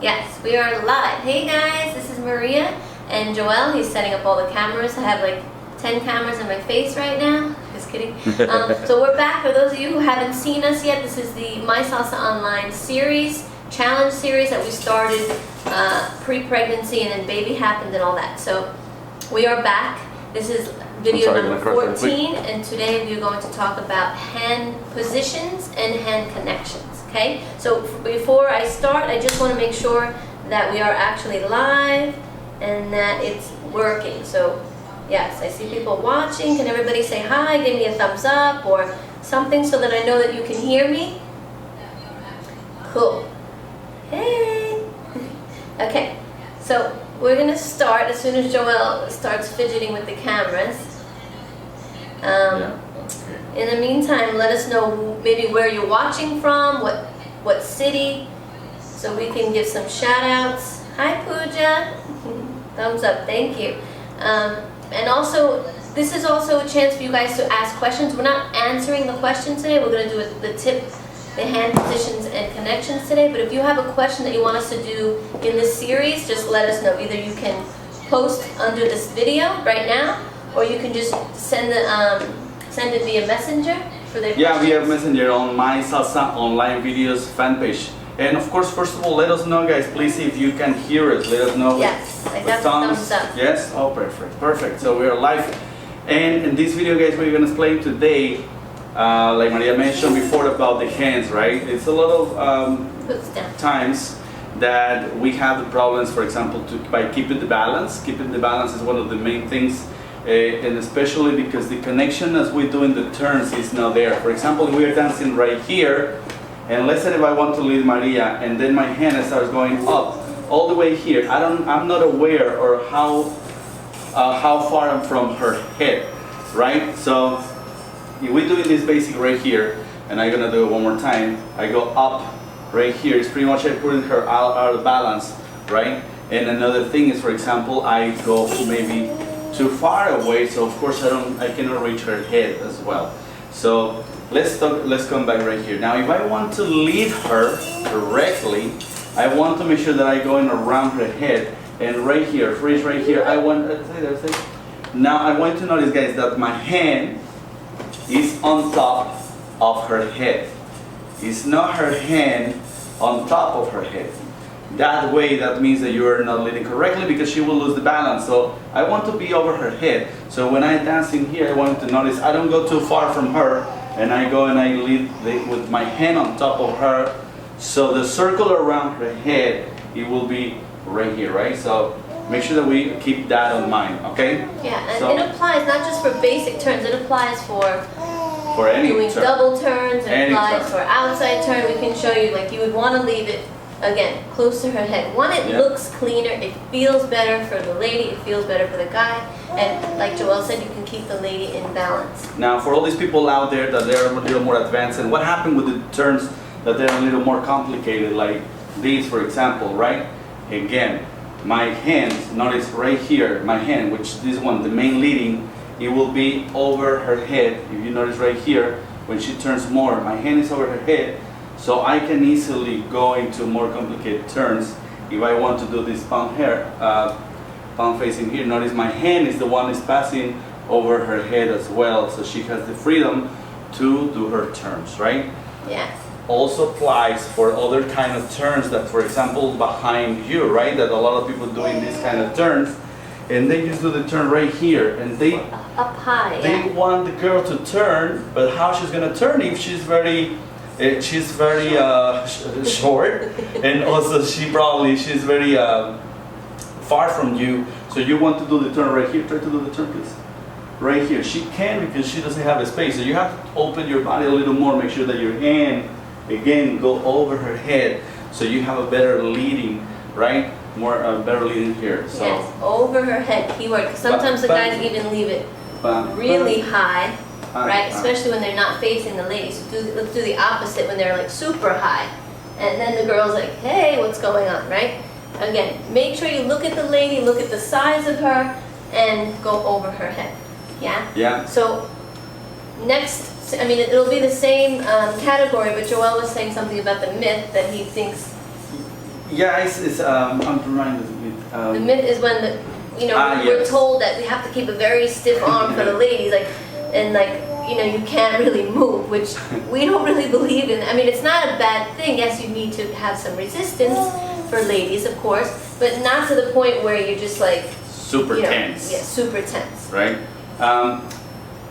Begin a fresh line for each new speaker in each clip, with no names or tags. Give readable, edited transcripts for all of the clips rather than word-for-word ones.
Yes, we are live. Hey guys, this is Maria and Joel. He's setting up all the cameras. I have like 10 cameras in my face right now. Just kidding. So we're back. For those of you who haven't seen us yet, this is the My Salsa Online series, challenge series that we started pre-pregnancy, and then baby happened and all that. So we are back. This is video number 14, and today we're going to talk about hand positions and hand connections. Okay, so before I start, I just want to make sure that we are actually live and that it's working. So yes, I see people watching. Can everybody say hi, give me a thumbs up or something so that I know that you can hear me? Cool. Hey. Okay, so we're going to start as soon as Joel starts fidgeting with the cameras. In the meantime, let us know maybe where you're watching from, what city, so we can give some shout outs. Hi Pooja. Thumbs up, thank you. And also, this is also a chance for you guys to ask questions. We're not answering the questions today. We're going to do the hand positions and connections today. But if you have a question that you want us to do in this series, just let us know. Either you can post under this video right now, or you can just send it via Messenger for their questions.
We have Messenger on My Salsa Online videos fan page. And of course, first of all, let us know, guys, please, if you can hear us. Let us know.
Yes, I got the thumbs up.
Yes? Oh, perfect. So we are live. And in this video, guys, we're going to explain today, like Maria mentioned before, about the hands, right? It's a lot of times that we have the problems, for example, by keeping the balance. Keeping the balance is one of the main things. And especially because the connection as we do in the turns is not there. For example, we are dancing right here, and let's say if I want to lead Maria, and then my hand starts going up all the way here. I'm not aware or how far I'm from her head, right? So if we're doing this basic right here, and I'm gonna do it one more time. I go up right here. It's pretty much I putting her out of balance, right? And another thing is, for example, I go maybe too far away, so of course I cannot reach her head as well. So let's come back right here. Now if I want to lead her correctly, I want to make sure that I go in around her head, and right here, freeze right here, I want, now I want to notice, guys, that my hand is on top of her head. It's not her hand on top of her head. That way, that means that you are not leading correctly, because she will lose the balance. So I want to be over her head. So when I dance in here, I want to notice I don't go too far from her, and I go and I lead with my hand on top of her. So the circle around her head, it will be right here, right? So make sure that we keep that in mind, okay?
Yeah, and it applies not just for basic turns. It applies for
any
doing
turn.
Double turns. It applies
turn.
for outside turn. We can show you, like, you would want to leave it again close to her head. One, it looks cleaner, it feels better for the lady, it feels better for the guy, and like Joel said, you can keep the lady in balance.
Now for all these people out there that they're a little more advanced, and what happened with the turns that they're a little more complicated, like these for example, right? Again, my hands, notice right here, my hand, which this one, the main leading, it will be over her head. If you notice right here, when she turns more, my hand is over her head. So I can easily go into more complicated turns. If I want to do this palm facing here, notice my hand is the one is passing over her head as well. So she has the freedom to do her turns, right?
Yes.
Also applies for other kind of turns that, for example, behind you, right? That a lot of people doing these kind of turns. And they just do the turn right here. And they
up high.
They want the girl to turn, but how she's gonna turn if she's very short, and also she's very far from you. So you want to do the turn right here. Try to do the turn, please. Right here. She can, because she doesn't have a space. So you have to open your body a little more. Make sure that your hand, again, go over her head, so you have a better leading, right? More better leading here. So
yes, over her head. Keyword. Because sometimes the guys even leave it really high. Right, especially when they're not facing the lady. So let's do the opposite when they're like super high, and then the girl's like, "Hey, what's going on?" Right? Again, make sure you look at the lady, look at the size of her, and go over her head. Yeah.
Yeah.
So next, I mean, it'll be the same category, but Joel was saying something about the myth that he thinks
Yeah, I'm reminded.
The myth is when we're
yes.
told that we have to keep a very stiff arm for the ladies, you can't really move, which we don't really believe in. I mean, it's not a bad thing. Yes, you need to have some resistance for ladies, of course, but not to the point where you're just like
super tense.
Yeah, super tense.
Right.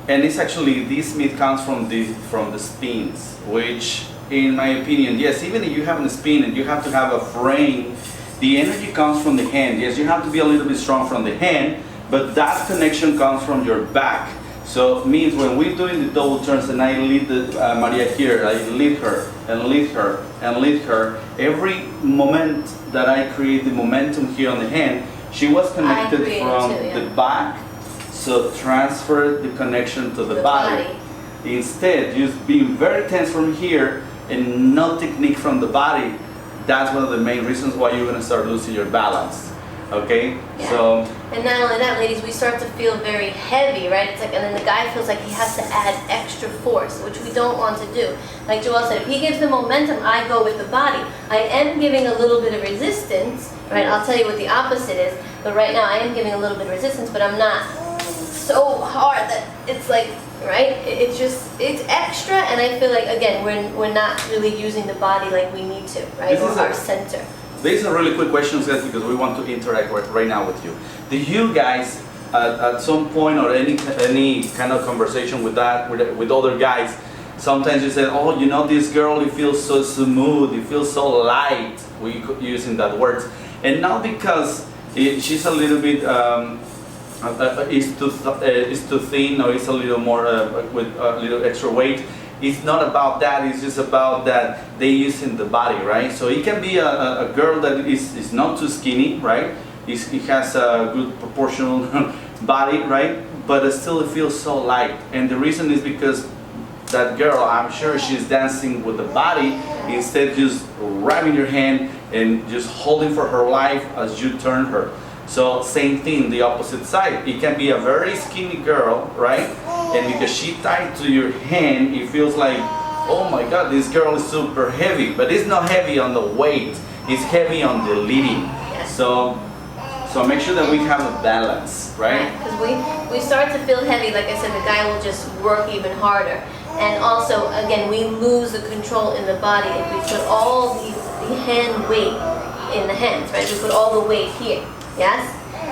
And it's actually, this myth comes from the spins, which, in my opinion, yes, even if you have a spin and you have to have a frame, the energy comes from the hand. Yes, you have to be a little bit strong from the hand, but that connection comes from your back. So it means when we're doing the double turns and I lead Maria here, I lead her and lead her and lead her, every moment that I create the momentum here on the hand, she was connected from the back, so transfer the connection to the body. Instead, just being very tense from here and no technique from the body, that's one of the main reasons why you're going to start losing your balance. Okay,
yeah.
So.
And not only that, ladies, we start to feel very heavy, right? It's like, and then the guy feels like he has to add extra force, which we don't want to do. Like Joel said, if he gives the momentum, I go with the body. I am giving a little bit of resistance, right? I'll tell you what the opposite is, but right now I am giving a little bit of resistance, but I'm not so hard that it's like, right? It's extra, and I feel like, again, we're not really using the body like we need to, right? Or our center.
These are really quick questions, guys, because we want to interact right now with you. Do you guys, at some point or any kind of conversation with other guys, sometimes you say, oh, this girl, it feels so smooth, it feels so light, we using that word, and not because she's a little bit is too thin or is a little more with a little extra weight. It's not about that, it's just about that they using the body, right? So it can be a girl that is not too skinny, right? It has a good proportional body, right? But still it feels so light. And the reason is because that girl, I'm sure she's dancing with the body, instead just grabbing your hand and just holding for her life as you turn her. So same thing, the opposite side. It can be a very skinny girl, right? And because she tied to your hand, it feels like, oh my God, this girl is super heavy. But it's not heavy on the weight, it's heavy on the leading. So make sure that we have a balance, right?
Because we start to feel heavy, like I said, the guy will just work even harder. And also, again, we lose the control in the body if we put all the hand weight in the hands, right? We put all the weight here. Yes?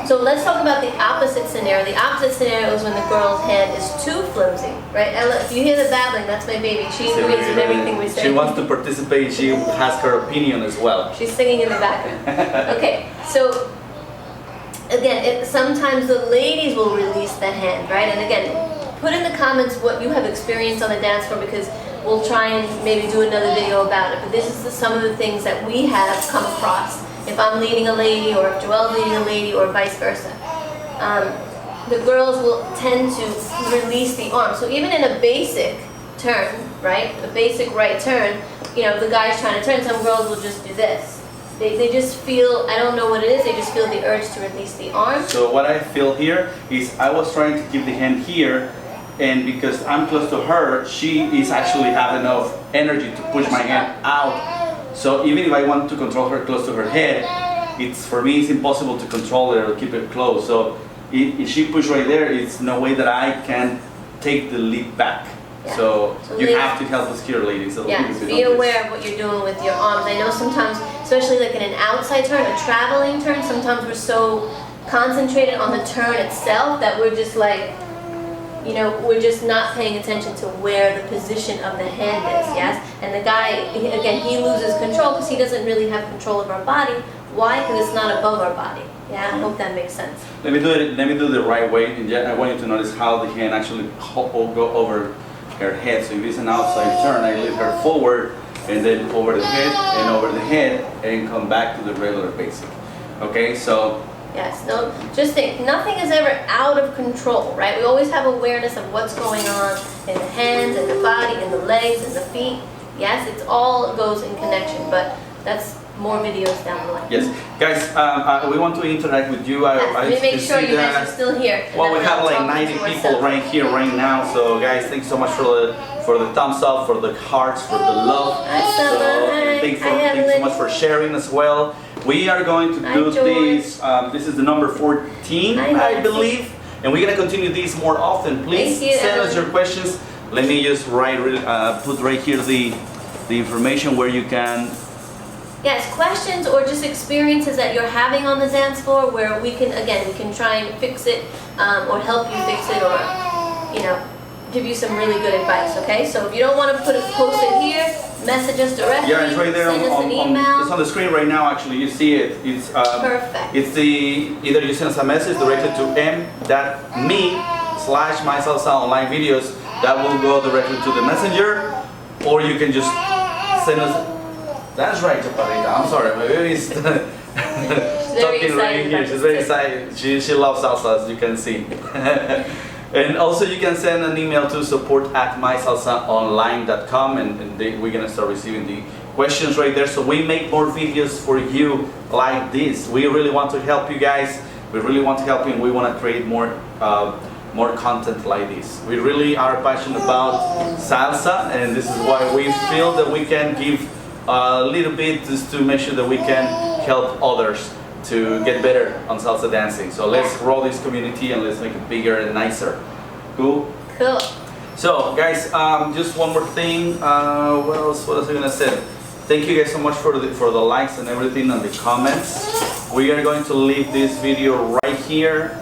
So let's talk about the opposite scenario. The opposite scenario is when the girl's hand is too flimsy, right? Ella, if you hear the babbling, that's my baby. She agrees with everything we say.
She wants to participate. She has her opinion as well.
She's singing in the background. Okay, so again, sometimes the ladies will release the hand, right? And again, put in the comments what you have experienced on the dance floor, because we'll try and maybe do another video about it. But this is some of the things that we have come across. If I'm leading a lady, or if Joel's leading a lady, or vice versa. The girls will tend to release the arm. So even in a basic turn, right, a basic right turn, if the guy's trying to turn, some girls will just do this. They just feel, I don't know what it is, they just feel the urge to release the arm.
So what I feel here is I was trying to keep the hand here, and because I'm close to her, she is actually having enough energy to push my hand out. So even if I want to control her close to her head, for me it's impossible to control it or keep it close. So if she pushes right there, it's no way that I can take the lead back. Yeah. So you have to help us here, ladies. So
be aware of what you're doing with your arms. I know sometimes, especially like in an outside turn, a traveling turn, sometimes we're so concentrated on the turn itself that we're just like, we're just not paying attention to where the position of the hand is, yes? And the guy, again, he loses control because he doesn't really have control of our body. Why? Because it's not above our body. Yeah, I hope that makes sense.
Let me do the right way. And I want you to notice how the hand actually go over her head. So if it's an outside turn, I lead her forward, and then over the head, and over the head, and come back to the regular basic. Okay, so...
Yes, no, just think, nothing is ever out of control, right? We always have awareness of what's going on in the hands, in the body, in the legs, in the feet. Yes, it all goes in connection, but that's more videos down the line.
Yes, guys, we want to interact with you.
Let me make sure you guys are still here.
Well, we have like 90 people right here, right now. So, guys, thanks so much for the thumbs up, for the hearts, for the love. Thanks so much for sharing as well. We are going to do this. This is the number 14, I believe, and we're gonna continue these more often. Please send us your questions. Let me just put right here the information where you can.
Yes, questions or just experiences that you're having on the dance floor where we can try and fix it or help you fix it, or give you some really good advice. Okay, so if you don't want to post it here, message us directly.
Yeah, it's right there.
Send us an email.
It's on the screen right now. Actually, you see it. It's
perfect.
It's either you send us a message directly to m.me/mysalsaonline videos. That will go directly to the messenger, or you can just send us. That's right, Chaparrita. I'm sorry, my baby's talking right here. She's very excited. She loves salsa, as you can see. And also you can send an email to support@mysalsaonline.com, and we're gonna start receiving the questions right there. So we make more videos for you like this. We really want to help you guys. We really want to help you, and we want to create more content like this. We really are passionate about salsa, and this is why we feel that we can give a little bit just to make sure that we can help others to get better on salsa dancing. So let's grow this community and let's make it bigger and nicer. Cool?
Cool.
So guys, just one more thing. What else am I gonna say? Thank you guys so much for the likes and everything and the comments. We are going to leave this video right here.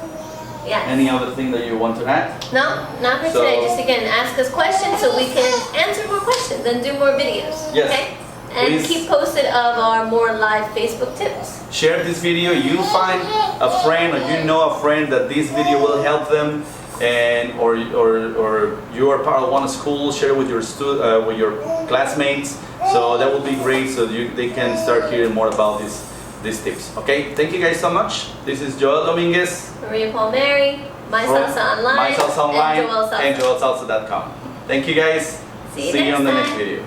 Yeah.
Any other thing that you want to add?
No, not for today. Just again, ask us questions so we can answer more questions and do more videos.
Yes.
Okay? And please keep posted of our more live Facebook tips.
Share this video. You find a friend, or you know a friend that this video will help them, and or you are part of one school. Share with your classmates. So that would be great. So they can start hearing more about these tips. Okay. Thank you guys so much. This is Joel Dominguez,
Maria Palmieri, mysalsaonline,
mysalsaonline,
and joelsalsa.com.
joelsalsa.com. Thank you guys.
See you
on the
time.
next video.